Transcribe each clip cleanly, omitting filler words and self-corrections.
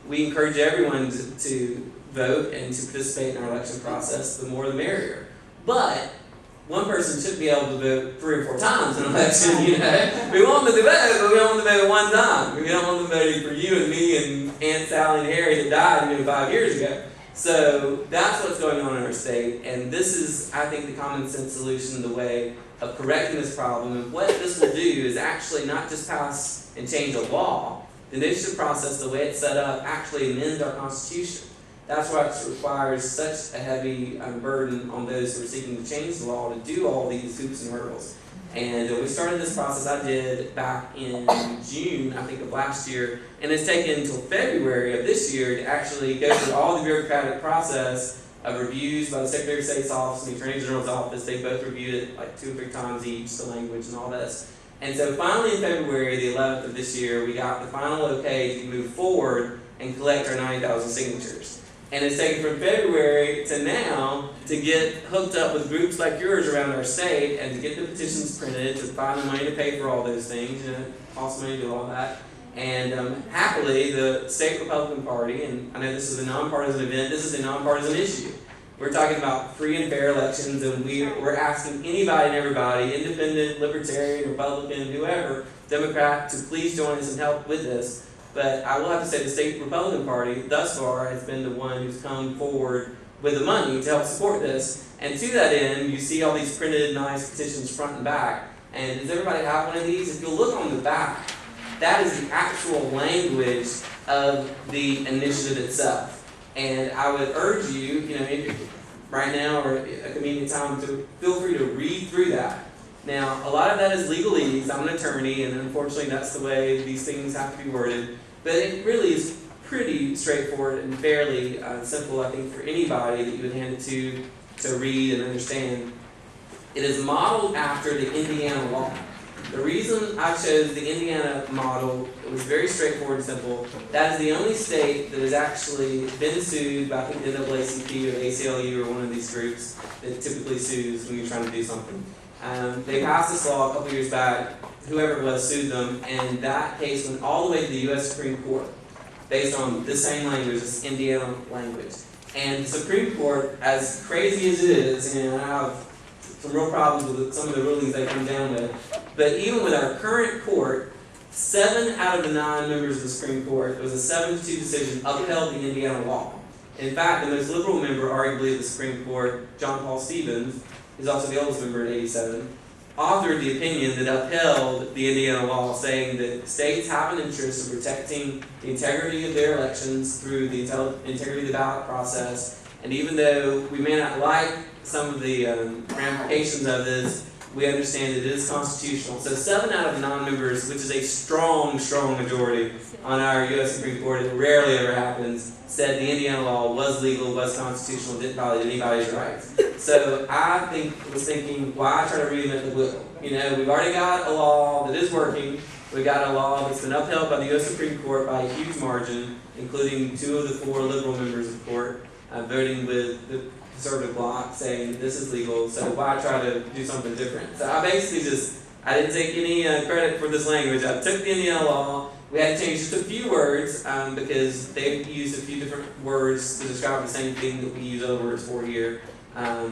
we encourage everyone to vote and to participate in our election process. The more the merrier. But one person should be able to vote 3 or 4 times in an election, you know. We want them to vote, but we don't want them to vote one time. We don't want them voting for you and me and Aunt Sally and Harry that died 5 years ago. So that's what's going on in our state, and this is, I think, the common sense solution, the way of correcting this problem. And what this will do is actually not just pass and change a law. The initiative process, the way it's set up, actually amends our Constitution. That's why it requires such a heavy burden on those who are seeking to change the law to do all these hoops and hurdles. And we started this process, I did back in June, I think, of last year, and it's taken until February of this year to actually go through all the bureaucratic process of reviews by the Secretary of State's office and the Attorney General's office. They both reviewed it like 2 or 3 times each, the language and all this. And so finally in February, the 11th of this year, we got the final okay to move forward and collect our 90,000 signatures. And it's taken from February to now to get hooked up with groups like yours around our state and to get the petitions printed, to find the money to pay for all those things, you know, it costs money to do all that. And happily, the state Republican Party, and I know this is a nonpartisan event, this is a nonpartisan issue. We're talking about free and fair elections, and we're asking anybody and everybody, independent, libertarian, Republican, whoever, Democrat, to please join us and help with this. But I will have to say the state Republican Party, thus far, has been the one who's come forward with the money to help support this. And to that end, you see all these printed, nice petitions front and back. And does everybody have one of these? If you look on the back, that is the actual language of the initiative itself. And I would urge you, right now or a convenient time, to feel free to read through that. Now, a lot of that is legalese. I'm an attorney, and unfortunately that's the way these things have to be worded. But it really is pretty straightforward and fairly simple, I think, for anybody that you would hand it to read and understand. It is modeled after the Indiana law. The reason I chose the Indiana model, it was very straightforward and simple. That is the only state that has actually been sued by, I think, the NAACP or the ACLU or one of these groups that typically sues when you're trying to do something. They passed this law a couple years back. Whoever it was sued them, and that case went all the way to the U.S. Supreme Court based on this same language, this Indiana language. And the Supreme Court, as crazy as it is, I have some real problems with some of the rulings they come down with, but even with our current court, 7 out of the 9 members of the Supreme Court, it was a 7-2 decision, upheld the Indiana law. In fact, the most liberal member, arguably, of the Supreme Court, John Paul Stevens, who's also the oldest member at 87, authored the opinion that upheld the Indiana law, saying that states have an interest in protecting the integrity of their elections through the integrity of the ballot process. And even though we may not like some of the ramifications of this, we understand that it is constitutional. So 7 out of the 9 members, which is a strong, strong majority on our U.S. Supreme Court, it rarely ever happens, said the Indiana law was legal, was constitutional, didn't violate anybody's rights. So I was thinking, why try to reinvent the wheel? We've already got a law that is working. We've got a law that's been upheld by the U.S. Supreme Court by a huge margin, including 2 of the 4 liberal members of the court voting with the conservative bloc, saying this is legal, so why try to do something different? So I basically I didn't take any credit for this language. I took the Indiana law. We had to change just a few words because they used a few different words to describe the same thing that we use other words for here. I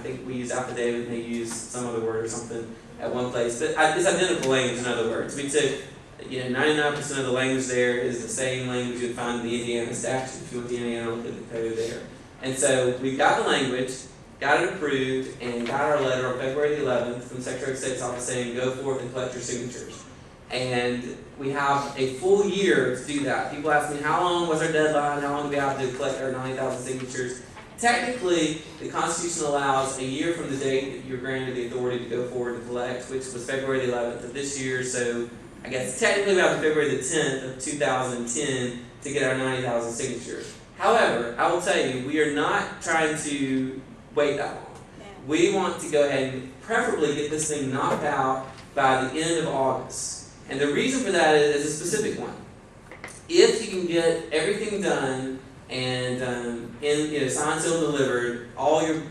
think we use affidavit and they use some other word or something at one place. But it's identical language, in other words. We took 99% of the language there is the same language you'd find in the Indiana statute if you went to Indiana and look at the code there. And so we got the language, got it approved, and got our letter on February the 11th from the Secretary of State's office saying, go forth and collect your signatures. And we have a full year to do that. People ask me, how long was our deadline? How long do we have to collect our 90,000 signatures? Technically, the Constitution allows a year from the date that you're granted the authority to go forward and collect, which was February the 11th of this year. So I guess technically we have February the 10th of 2010 to get our 90,000 signatures. However, I will tell you, we are not trying to wait that long. We want to go ahead and preferably get this thing knocked out by the end of August. And the reason for that is a specific one. If you can get everything done and signed, sealed, and delivered, all your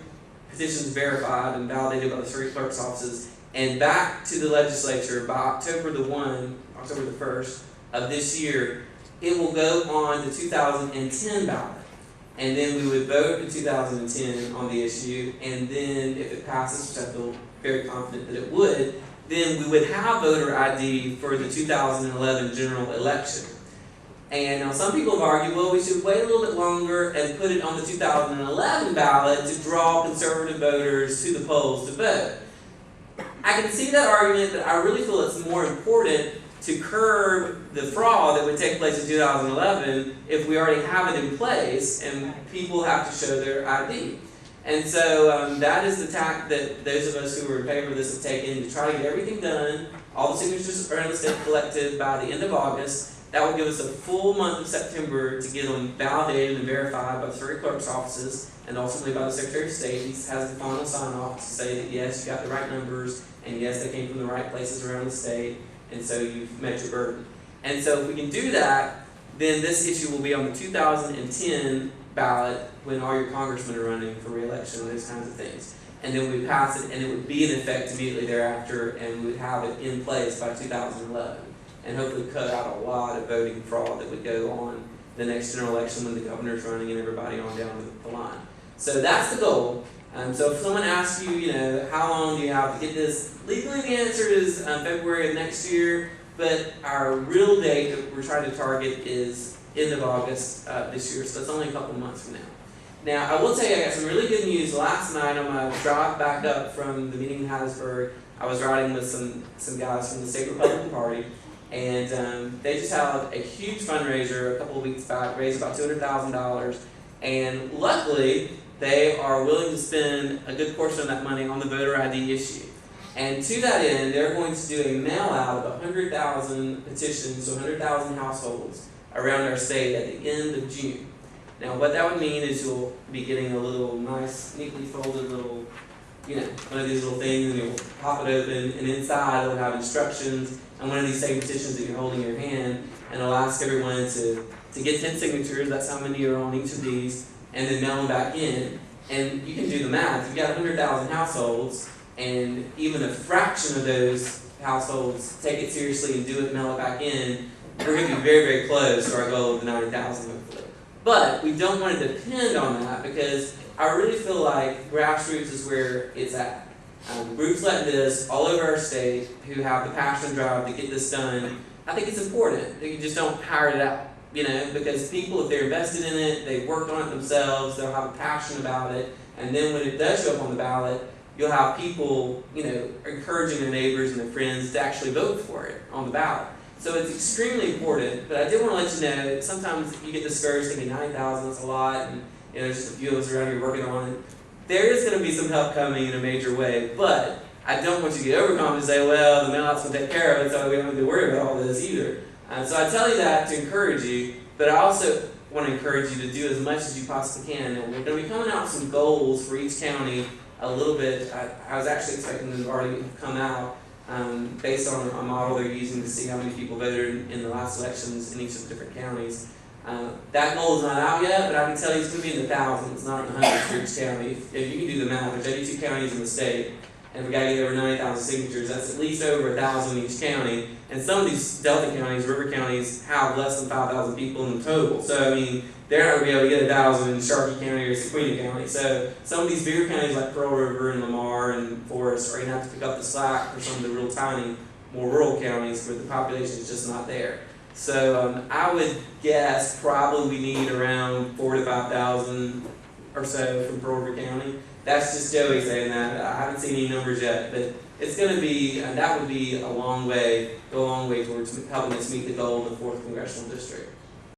petitions verified and validated by the circuit clerk's offices, and back to the legislature by October the 1st of this year, it will go on the 2010 ballot. And then we would vote in 2010 on the issue, and then if it passes, which I feel very confident that it would, then we would have voter ID for the 2011 general election. And now some people have argued, well, we should wait a little bit longer and put it on the 2011 ballot to draw conservative voters to the polls to vote. I can see that argument, but I really feel it's more important to curb the fraud that would take place in 2011 if we already have it in place and people have to show their ID. And so that is the tack that those of us who are in favor of this have taken to try to get everything done. All the signatures are in the state collected by the end of August. That will give us a full month of September to get them validated and verified by the circuit clerk's offices and ultimately by the Secretary of State. He has the final sign-off to say that yes, you got the right numbers and yes, they came from the right places around the state, and so you've met your burden. And so if we can do that, then this issue will be on the 2010 ballot when all your congressmen are running for re-election and those kinds of things. And then we pass it, and it would be in effect immediately thereafter, and we would have it in place by 2011. And hopefully cut out a lot of voting fraud that would go on the next general election when the governor's running and everybody on down the line. So that's the goal. So if someone asks you, how long do you have to get this? Legally, the answer is February of next year, but our real date that we're trying to target is end of August this year, so that's only a couple months from now. Now, I will tell you, I got some really good news. Last night on my drive back up from the meeting in Hattiesburg, I was riding with some guys from the State Republican Party, and they just held a huge fundraiser a couple of weeks back, raised about $200,000, and luckily, they are willing to spend a good portion of that money on the voter ID issue. And to that end, they're going to do a mail out of 100,000 petitions to 100,000 households around our state at the end of June. Now, what that would mean is you'll be getting a little nice, neatly folded little, one of these little things, and you'll pop it open, and inside it'll have instructions on one of these same petitions that you're holding in your hand, and it'll ask everyone to get 10 signatures, that's how many are on each of these, and then mail them back in. And you can do the math. You've got 100,000 households, and even a fraction of those households take it seriously and do it, mail it back in, we're going to be very, very close to our goal of the 90,000 hopefully. But we don't want to depend on that because I really feel like grassroots is where it's at. Groups like this all over our state who have the passion and drive to get this done, I think it's important that you just don't hire it out. Because people, if they're invested in it, they've worked on it themselves, they'll have a passion about it, and then when it does show up on the ballot, you'll have people, encouraging their neighbors and their friends to actually vote for it on the ballot. So it's extremely important, but I did want to let you know that sometimes you get discouraged thinking 90,000 is a lot, and there's just a few of us around here working on it. There is going to be some help coming in a major way, but I don't want you to get overconfident and say, well, the mail-out's going to take care of it, so we don't have to worry about all this either. So I tell you that to encourage you, but I also want to encourage you to do as much as you possibly can. And we're going to be coming out with some goals for each county a little bit. I was actually expecting them to already come out based on a model they're using to see how many people voted in the last elections in each of the different counties. That goal is not out yet, but I can tell you it's going to be in the thousands, not in the hundreds for each county. If you can do the math, there's 82 counties in the state, and we got to get over 90,000 signatures. That's at least over 1,000 in each county. And some of these Delta counties, river counties, have less than 5,000 people in total. So, they're not going to be able to get 1,000 in Sharkey County or Sequina County. So, some of these bigger counties like Pearl River and Lamar and Forest are going to have to pick up the slack for some of the real tiny, more rural counties where the population is just not there. So, I would guess probably we need around 4,000 to 5,000 or so from Pearl River County. That's just Joey saying that. I haven't seen any numbers yet, but it's going to be, that would be go a long way towards helping us meet the goal in the 4th Congressional District.